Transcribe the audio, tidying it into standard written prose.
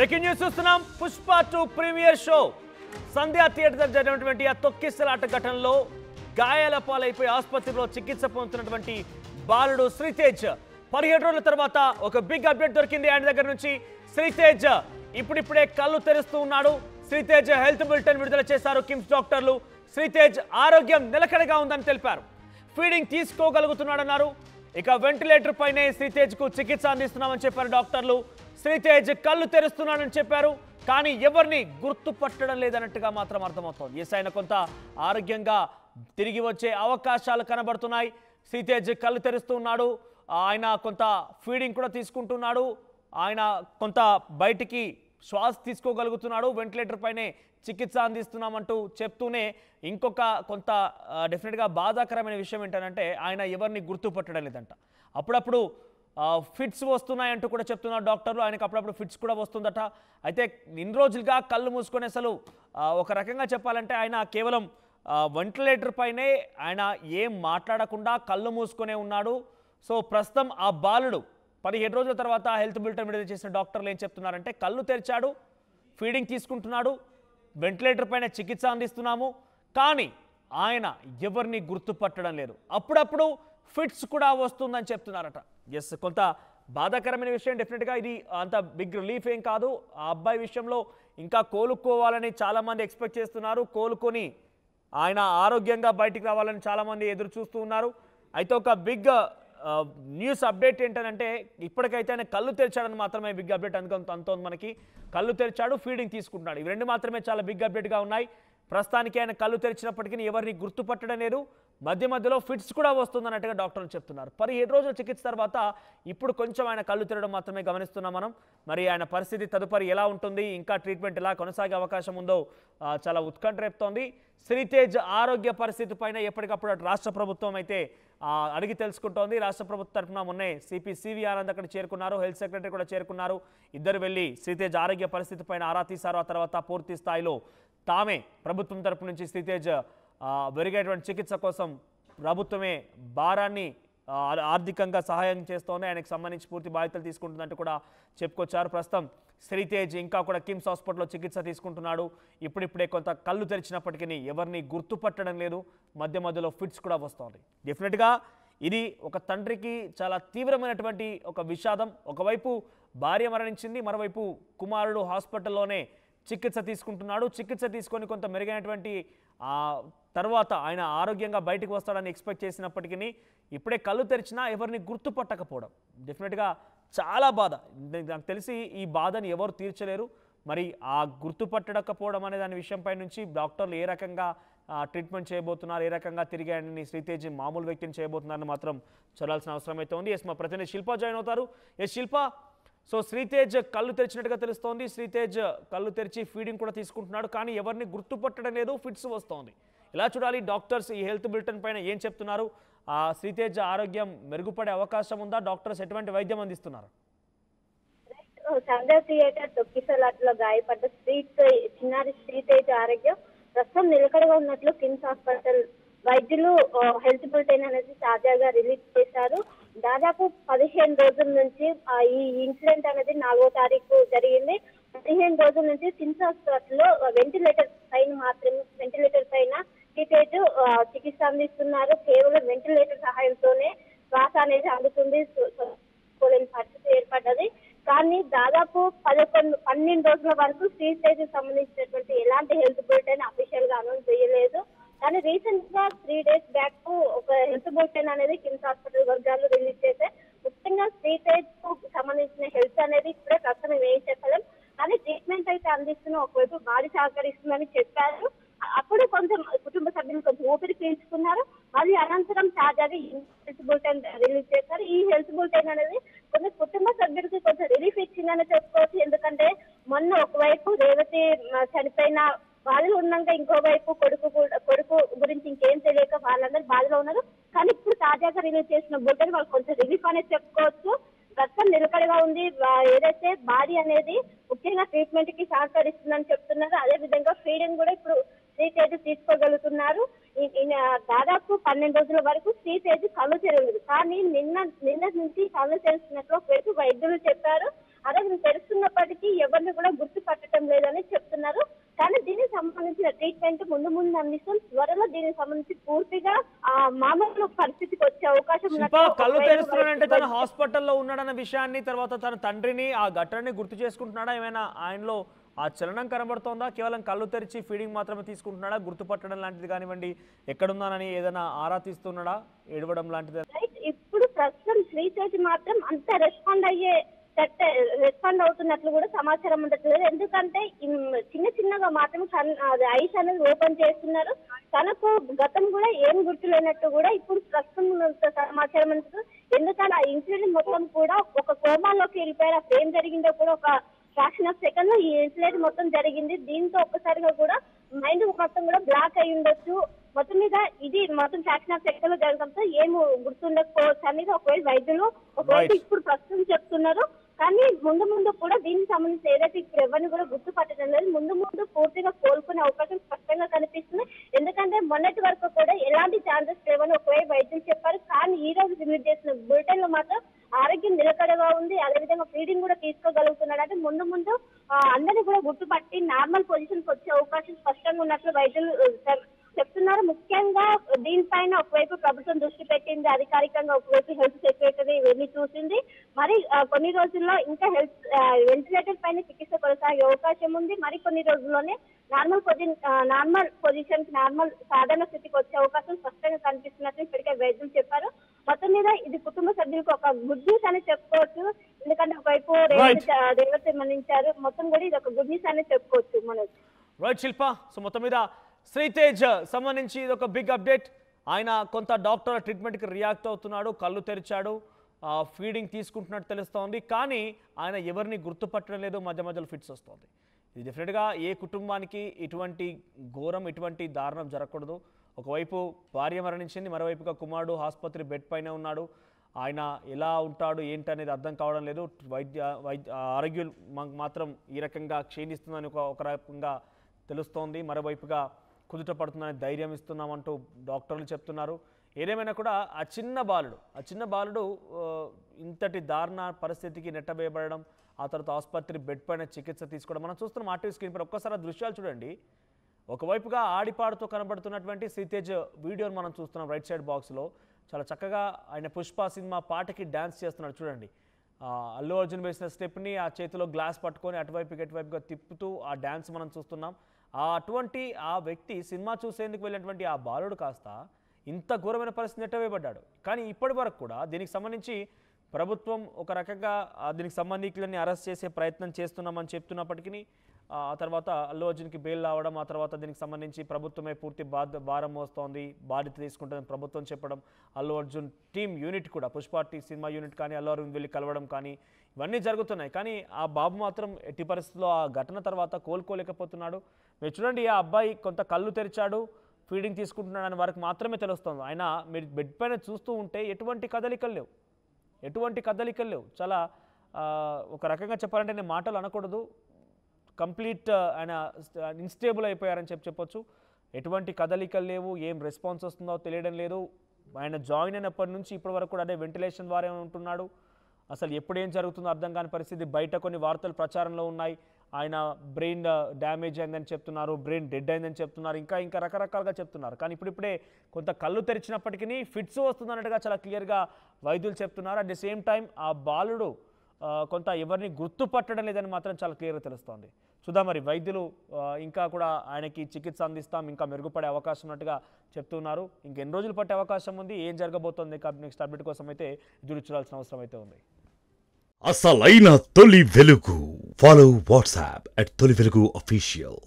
Breaking news చూస్తున్నాం. Pushpa 2 premiere show సంధ్యా theatre జరిగినటువంటి ఆ తొక్కిసలాట ఘటనలో గాయాల పాలైపోయి ఆసుపత్రిలో చికిత్స పొందుతున్నటువంటి బాలుడు శ్రీతేజ్ 17 రోజుల తర్వాత ఒక బిగ్ అప్డేట్ దొరికింది ఆయన దగ్గర నుంచి. శ్రీతేజ్ ఇప్పుడిప్పుడే కళ్ళు తెరుస్తూ ఉన్నాడు. శ్రీతేజ్ హెల్త్ బులెటిన్ విడుదల చేశారు కిమ్స్ డాక్టర్లు. శ్రీతేజ్ ఆరోగ్యం నిలకడగా ఉందని తెలిపారు. ఫీడింగ్ తీసుకోగలుగుతున్నాడన్నారు. ఇక వెంటిలేటర్ పైనే శ్రీతేజ్ కు చికిత్స అందిస్తున్నామని చెప్పారు డాక్టర్లు. శ్రీతేజ్ కళ్ళు తెరుస్తున్నాడని చెప్పారు. కానీ ఎవరిని గుర్తుపట్టడం లేదన్నట్టుగా మాత్రం అర్థమవుతోంది. ఎస్, ఆయన కొంత ఆరోగ్యంగా తిరిగి వచ్చే అవకాశాలు కనబడుతున్నాయి. శ్రీతేజ్ కళ్ళు తెరుస్తూ ఉన్నాడు. ఆయన కొంత ఫీడింగ్ కూడా తీసుకుంటున్నాడు. ఆయన కొంత బయటికి శ్వాస తీసుకోగలుగుతున్నాడు. వెంటిలేటర్ పైనే చికిత్స అందిస్తున్నామంటూ చెప్తూనే ఇంకొక కొంత డెఫినెట్గా బాధాకరమైన విషయం ఏంటంటే ఆయన ఎవరిని గుర్తుపట్టడం లేదంట. అప్పుడప్పుడు ఫిట్స్ వస్తున్నాయంటూ కూడా చెప్తున్నారు డాక్టర్లు. ఆయనకు అప్పుడప్పుడు ఫిట్స్ కూడా వస్తుందట. అయితే ఇన్ని రోజులుగా కళ్ళు మూసుకొని అసలు ఒక రకంగా చెప్పాలంటే ఆయన కేవలం వెంటిలేటర్ పైనే ఆయన ఏం మాట్లాడకుండా కళ్ళు మూసుకొనే ఉన్నాడు. సో ప్రస్తుతం ఆ బాలుడు 17 రోజుల తర్వాత హెల్త్ బులెటిన్ విడుదల చేసిన డాక్టర్లు ఏం చెప్తున్నారంటే కళ్ళు తెరిచాడు, ఫీడింగ్ తీసుకుంటున్నాడు, వెంటిలేటర్ పైన చికిత్స అందిస్తున్నాము, కానీ ఆయన ఎవరిని గుర్తుపట్టడం లేదు. అప్పుడప్పుడు ఫిట్స్ కూడా వస్తుందని చెప్తున్నారట. ఎస్, కొంత బాధాకరమైన విషయం. డెఫినెట్గా ఇది అంత బిగ్ రిలీఫ్ ఏం కాదు. ఆ అబ్బాయి విషయంలో ఇంకా కోలుకోవాలని చాలామంది ఎక్స్పెక్ట్ చేస్తున్నారు. కోలుకొని ఆయన ఆరోగ్యంగా బయటికి రావాలని చాలామంది ఎదురు చూస్తూ ఉన్నారు. అయితే ఒక బిగ్ న్యూస్ అప్డేట్ ఏంటంటే ఇప్పటికైతే ఆయన కళ్ళు తెరిచాడని మాత్రమే బిగ్ అప్డేట్ అంతోంది మనకి. కళ్ళు తెరిచాడు, ఫీడింగ్ తీసుకుంటున్నాడు. ఇవి రెండు మాత్రమే చాలా బిగ్ అప్డేట్గా ఉన్నాయి. ప్రస్తుతానికి ఆయన కళ్ళు తెరిచినప్పటికీ ఎవరిని గుర్తుపట్టడం లేదు. మధ్య మధ్యలో ఫిట్స్ కూడా వస్తుందన్నట్టుగా డాక్టర్లు చెప్తున్నారు. 17 రోజుల చికిత్స తర్వాత ఇప్పుడు కొంచెం ఆయన కళ్ళు తెరవడం మాత్రమే గమనిస్తున్నాం మనం. మరి ఆయన పరిస్థితి తదుపరి ఎలా ఉంటుంది, ఇంకా ట్రీట్మెంట్ ఎలా కొనసాగే అవకాశం ఉందో చాలా ఉత్కంఠ రేపుతోంది. శ్రీతేజ్ ఆరోగ్య పరిస్థితి పైన ఎప్పటికప్పుడు రాష్ట్ర ప్రభుత్వం అయితే అడిగి తెలుసుకుంటోంది. రాష్ట్ర ప్రభుత్వం తరఫున మొన్నే సివి ఆనంద్ అక్కడ చేరుకున్నారు. హెల్త్ సెక్రటరీ కూడా చేరుకున్నారు. ఇద్దరు వెళ్ళి శ్రీతేజ్ ఆరోగ్య పరిస్థితి పైన ఆరా తీశారు. ఆ తర్వాత పూర్తి స్థాయిలో తామే ప్రభుత్వం తరపు నుంచి శ్రీతేజ్ మెరుగైనటువంటి చికిత్స కోసం ప్రభుత్వమే భారాన్ని ఆర్థికంగా సహాయం చేస్తోంది. ఆయనకు సంబంధించి పూర్తి బాధ్యతలు తీసుకుంటుందంటూ కూడా చెప్పుకొచ్చారు. ప్రస్తుతం శ్రీతేజ్ ఇంకా కూడా కిమ్స్ హాస్పిటల్లో చికిత్స తీసుకుంటున్నాడు. ఇప్పుడిప్పుడే కొంత కళ్ళు తెరిచినప్పటికీ ఎవరిని గుర్తుపట్టడం లేదు. మధ్య మధ్యలో ఫిట్స్ కూడా వస్తోంది. డెఫినెట్గా ఇది ఒక తండ్రికి చాలా తీవ్రమైనటువంటి ఒక విషాదం. ఒకవైపు భార్య మరణించింది, మరోవైపు కుమారుడు హాస్పిటల్లోనే చికిత్స తీసుకుంటున్నాడు. చికిత్స తీసుకొని కొంత మెరుగైనటువంటి తర్వాత ఆయన ఆరోగ్యంగా బయటకు వస్తాడని ఎక్స్పెక్ట్ చేసినప్పటికీ ఇప్పుడే కళ్ళు తెరిచినా ఎవరిని గుర్తుపట్టకపోవడం డెఫినెట్గా చాలా బాధ. నాకు తెలిసి ఈ బాధని ఎవరు తీర్చలేరు. మరి ఆ గుర్తుపట్టకపోవడం అనే దాని విషయంపై నుంచి డాక్టర్లు ఏ రకంగా ట్రీట్మెంట్ చేయబోతున్నారు, ఏ రకంగా తిరిగి ఆయనని శ్రీతేజ్ మామూలు వ్యక్తిని చేయబోతున్నారని మాత్రం చూడాల్సిన అవసరం అయితే ఉంది. ఎస్, మా ప్రతినిధి శిల్ప జాయిన్ అవుతారు. ఎస్ శిల్ప, సో శ్రీతేజ్ కళ్ళు తెరిచినట్టుగా తెలుస్తోంది. శ్రీతేజ్ కళ్ళు తెరిచి ఫీడింగ్ కూడా తీసుకుంటున్నాడు, కానీ ఎవరిని గుర్తుపట్టడం లేదు, ఫిట్స్ వస్తోంది. ఇలా చూడాలి. డాక్టర్స్ ఈ హెల్త్ బులెటిన్ పైన ఏం చెప్తున్నారు? శ్రీతేజ్ ఆరోగ్యం మెరుగుపడే అవకాశం ఉందా? డాక్టర్స్ ఎటువంటి వైద్యం అందిస్తున్నారు? సంధ్యా థియేటర్ తొక్కిసలాటలో గాయపడ్డ చిన్నారి శ్రీతేజ్ ఆరోగ్యం ప్రస్తుతం నిలకడగా ఉన్నట్లు కిమ్స్ హాస్పిటల్ వైద్యులు హెల్త్ బులెటిన్ అనేది తాజాగా రిలీజ్ చేశారు. దాదాపు 15 రోజుల నుంచి ఈ ఇన్సిడెంట్ అనేది 4వ తారీఖు జరిగింది. 15 రోజుల నుంచి కిమ్స్ హాస్పిటల్లో వెంటిలేటర్ పైన శ్రీతేజ్ చికిత్స అందిస్తున్నారు. కేవలం వెంటిలేటర్ సహాయంతోనే శ్వాస అనేది అందుతుంది. పరిస్థితి ఏర్పడ్డది. కానీ దాదాపు 12 రోజుల వరకు శ్రీతేజ్ సంబంధించినటువంటి ఎలాంటి హెల్త్ బులెటిన్ అఫీషియల్ గా అనౌన్స్ చేయలేదు. కానీ రీసెంట్ గా 3 days బ్యాక్ ఒక హెల్త్ బులెటిన్ అనేది కిమ్స్ హాస్పిటల్ వర్గాలు రిలీజ్ చేస్తే ముఖ్యంగా శ్రీతేజ్ కు సంబంధించిన హెల్త్ అనేది ఇప్పుడే ప్రస్తుతం ఏం చెప్పలేం. కానీ ట్రీట్మెంట్ అయితే అందిస్తున్న ఒకవైపు బాడీ సహకరిస్తుందని చెప్పారు. అప్పుడు కొంచెం కుటుంబ సభ్యులు కొంచెం ఊపిరి పీల్చుకున్నారు. మళ్ళీ అనంతరం తాజాగా హెల్త్ బులెటిన్ రిలీజ్ చేశారు. ఈ హెల్త్ బులెటిన్ అనేది కొన్ని కుటుంబ సభ్యులకి కొంచెం రిలీఫ్ ఇచ్చిందని చెప్పుకోవచ్చు. ఎందుకంటే మొన్న ఒకవైపు రేవతి చనిపోయిన బాధలు ఉన్నాక ఇంకోవైపు కొడుకు గురించి ఇంకేం తెలియక వాళ్ళందరూ బాధలో ఉన్నారు. కానీ ఇప్పుడు తాజాగా రిలీజ్ చేసిన బులెటిన్ వాళ్ళు కొంచెం రిలీఫ్ అనేది చెప్పుకోవచ్చు. రక్తం నిలకడగా ఉంది. ఏదైతే బాడీ అనేది ముఖ్యంగా ట్రీట్మెంట్ కి సహకరిస్తుందని చెప్తున్నారు. అదే విధంగా ఫీడింగ్ కూడా ఇప్పుడు శ్రీతేజ్ తీసుకోగలుగుతున్నారు. దాదాపు 12 రోజుల వరకు శ్రీతేజ్ కళ్ళు తెరవలేదు. కానీ నిన్న నుంచి కళ్ళు తెరుస్తున్నట్లు ఒకవైపు వైద్యులు చెప్పారు. అదే తెలుస్తున్నప్పటికీ ఎవరిని కూడా అందిస్తాం. త్వరలో దీనికి సంబంధించి పూర్తిగా మామూలు పరిస్థితికి వచ్చే అవకాశం కళ్ళు తెరుస్తున్నాడంటే తన హాస్పిటల్లో ఉన్నాడన్న విషయాన్ని, తర్వాత తన తండ్రిని ఆ ఘటనని గుర్తు చేసుకుంటున్నాడా? ఏమైనా ఆయనలో ఆ చలనం కనబడుతోందా? కేవలం కళ్ళు తెరిచి ఫీడింగ్ మాత్రమే తీసుకుంటున్నాడా? గుర్తుపట్టడం లాంటిది కానివ్వండి, ఎక్కడున్నానని ఏదైనా ఆరా తీస్తున్నాడా? ఏడవడం లాంటిది? ఇప్పుడు ప్రస్తుతం శ్రీతేజ్ మాత్రం అంత రెస్పాండ్ అవుతున్నట్లు కూడా సమాచారం ఉండట్లేదు. ఎందుకంటే చిన్న చిన్నగా మాత్రం ఐస్ అనేది ఓపెన్ చేస్తున్నారు. తనకు గతం కూడా ఏం గుర్తులేనట్టు కూడా ఇప్పుడు ప్రస్తుతం సమాచారం ఉంటుంది. ఎందుకంటే ఆ ఇన్సిడెంట్ మొత్తం కూడా ఒక కోమాలోకి వెళ్ళిపోయారు. అప్పుడు ఏం జరిగిందో కూడా ఒక ఫ్రాక్షన్ ఆఫ్ సెకండ్ లో ఈ ఇన్సిడెంట్ మొత్తం జరిగింది. దీంతో ఒక్కసారిగా కూడా మైండ్ మొత్తం కూడా బ్లాక్ అయి ఉండొచ్చు. మొత్తం మీద ఇది మొత్తం ఫ్రాక్షన్ ఆఫ్ సెకండ్ లో జరగడంతో ఏమి గుర్తుండకపోవచ్చు అనేది ఒకవేళ వైద్యులు ఇప్పుడు ప్రస్తుతం చెప్తున్నారు. కానీ ముందు ముందు కూడా దీనికి సంబంధించి ఏదైతే ఇప్పుడు ఎవరిని కూడా గుర్తుపట్టడం లేదు. ముందు పూర్తిగా కోలుకునే అవకాశం స్పష్టంగా కనిపిస్తుంది. ఎందుకంటే మొన్నటి వరకు కూడా ఎలాంటి ఛాన్సెస్ లేవని ఒకవేళ వైద్యులు చెప్పారు. కానీ ఈ రోజు రిలీజ్ చేసిన బులెటిన్ లో మాత్రం ఆరోగ్యం నిలకడగా ఉంది, అదేవిధంగా ఫీడింగ్ కూడా తీసుకోగలుగుతున్నాడు. అంటే ముందు అందరినీ కూడా గుర్తుపట్టి నార్మల్ పొజిషన్ కి వచ్చే అవకాశం స్పష్టంగా ఉన్నట్లు వైద్యులు చెప్తున్నారు. ముఖ్యంగా దీనిపైన ఒకవైపు ప్రభుత్వం దృష్టి పెట్టింది అధికారికంగా, ఒకవైపు హెల్త్ సెక్రటరీ ఇవన్నీ చూసింది. మరి కొన్ని రోజుల్లో ఇంకా వెంటిలేటర్ పైన చికిత్స కొనసాగే అవకాశం ఉంది. మరి కొన్ని రోజుల్లోనే నార్మల్ పొజిషన్ నార్మల్ సాధారణ స్థితికి వచ్చే అవకాశం స్పష్టంగా కనిపిస్తున్నట్లు ఇప్పటికే వైద్యులు చెప్పారు. మొత్తం మీద ఇది కుటుంబ సభ్యులకు ఒక గుడ్ న్యూస్ అని చెప్పుకోవచ్చు. ఎందుకంటే ఒకవైపు రేవంత్ మరణించారు. మొత్తం కూడా ఇది ఒక గుడ్ న్యూస్ అని చెప్పుకోవచ్చు. మనోజ్ రైట్ శిల్ప. సో మొత్తం మీద శ్రీతేజ్ సంబంధించి ఇది ఒక బిగ్ అప్డేట్. ఆయన కొంత డాక్టర్ ట్రీట్మెంట్కి రియాక్ట్ అవుతున్నాడు, కళ్ళు తెరిచాడు, ఫీడింగ్ తీసుకుంటున్నట్టు తెలుస్తోంది. కానీ ఆయన ఎవరిని గుర్తుపట్టడం లేదు, మధ్య మధ్యలో ఫిట్స్ వస్తుంది. ఇది డెఫినెట్గా ఏ కుటుంబానికి ఇటువంటి ఘోరం, ఇటువంటి దారుణం జరగకూడదు. ఒకవైపు భార్య మరణించింది, మరోవైపుగా కుమారుడు ఆసుపత్రి బెడ్ పైన ఉన్నాడు. ఆయన ఎలా ఉంటాడు ఏంటనేది అర్థం కావడం లేదు. ఆరోగ్యం మాత్రం ఈ రకంగా క్షీణిస్తుందని ఒక రకంగా తెలుస్తోంది. మరోవైపుగా కుదుట పడుతుందని ధైర్యం ఇస్తున్నామంటూ డాక్టర్లు చెప్తున్నారు. ఏదేమైనా కూడా ఆ చిన్న బాలుడు ఇంతటి దారుణ పరిస్థితికి నెట్టవేయబడడం, ఆ తర్వాత ఆసుపత్రి బెడ్ పైన చికిత్స తీసుకోవడం మనం చూస్తున్నాం. ఆర్టీవీ స్క్రీన్ పై ఒక్కసారి దృశ్యాలు చూడండి. ఒకవైపుగా ఆడిపాడుతూ కనబడుతున్నటువంటి శ్రీతేజ్ వీడియోని మనం చూస్తున్నాం. రైట్ సైడ్ బాక్స్లో చాలా చక్కగా ఆయన పుష్ప సినిమా పాటకి డ్యాన్స్ చేస్తున్నాడు చూడండి. అల్లు అర్జున్ వేసిన స్టెప్ని ఆ చేతిలో గ్లాస్ పట్టుకొని అటువైపుగా తిప్పుతూ ఆ డ్యాన్స్ మనం చూస్తున్నాం. అటువంటి ఆ వ్యక్తి సినిమా చూసేందుకు వెళ్ళినటువంటి ఆ బాలుడు కాస్త ఇంత ఘోరమైన పరిస్థితి నెట్టవేయబడ్డాడు. కానీ ఇప్పటి వరకు కూడా దీనికి సంబంధించి ప్రభుత్వం ఒక రకంగా దీనికి సంబంధికులని అరెస్ట్ చేసే ప్రయత్నం చేస్తున్నామని చెప్తున్నప్పటికీ ఆ తర్వాత అల్లు అర్జున్కి బెయిల్ రావడం, ఆ తర్వాత దీనికి సంబంధించి ప్రభుత్వమే పూర్తి భారం మోస్తోంది, బాధ్యత తీసుకుంటుందని ప్రభుత్వం చెప్పడం, అల్లు అర్జున్ టీమ్ యూనిట్ కూడా పుష్ప సినిమా యూనిట్ కానీ అల్లు అర్జున్ వెళ్ళి కలవడం కానీ ఇవన్నీ జరుగుతున్నాయి. కానీ ఆ బాబు మాత్రం ఎట్టి పరిస్థితుల్లో ఆ ఘటన తర్వాత కోలుకోలేకపోతున్నాడు. మీరు చూడండి, ఆ అబ్బాయి కొంత కళ్ళు తెరిచాడు, ఫీడింగ్ తీసుకుంటున్నాడని వారికి మాత్రమే తెలుస్తుంది. ఆయన మీరు బెడ్ పైన చూస్తూ ఉంటే ఎటువంటి కదలికలు లేవు. చాలా ఒక రకంగా చెప్పాలంటే నేను మాటలు అనకూడదు, కంప్లీట్ ఆయన ఇన్స్టేబుల్ అయిపోయారని చెప్పొచ్చు. ఎటువంటి కదలికలు లేవు, ఏం రెస్పాన్స్ వస్తుందో తెలియడం లేదు. ఆయన జాయిన్ అయినప్పటి నుంచి ఇప్పటి వరకు కూడా అదే వెంటిలేషన్ ద్వారా ఉంటున్నాడు. అసలు ఎప్పుడేం జరుగుతుందో అర్థం కాని పరిస్థితి. బయట కొన్ని వార్తలు ప్రచారంలో ఉన్నాయి. ఆయన బ్రెయిన్ డ్యామేజ్ అయిందని చెప్తున్నారు, బ్రెయిన్ డెడ్ అయిందని చెప్తున్నారు, ఇంకా రకరకాలుగా చెప్తున్నారు. కానీ ఇప్పుడిప్పుడే కొంత కళ్ళు తెరిచినప్పటికీ ఫిట్స్ వస్తుందన్నట్టుగా చాలా క్లియర్గా వైద్యులు చెప్తున్నారు. అట్ ది సేమ్ టైం ఆ బాలుడు కొంత ఎవరిని గుర్తుపట్టడం లేదని మాత్రం చాలా క్లియర్గా తెలుస్తోంది. చూద్దాం మరి వైద్యులు ఇంకా కూడా ఆయనకి చికిత్స అందిస్తాం, ఇంకా మెరుగుపడే అవకాశం ఉన్నట్టుగా చెప్తున్నారు. ఇంకెన్ని రోజులు పట్టే అవకాశం ఉంది, ఏం జరగబోతోంది నెక్స్ట్ అప్డేట్ కోసం అయితే ఎదురు చూడాల్సిన అవసరం అయితే ఉంది. అసలైన తొలి వెలుగు. ఫాలో వాట్సాప్ @తొలి వెలుగు official.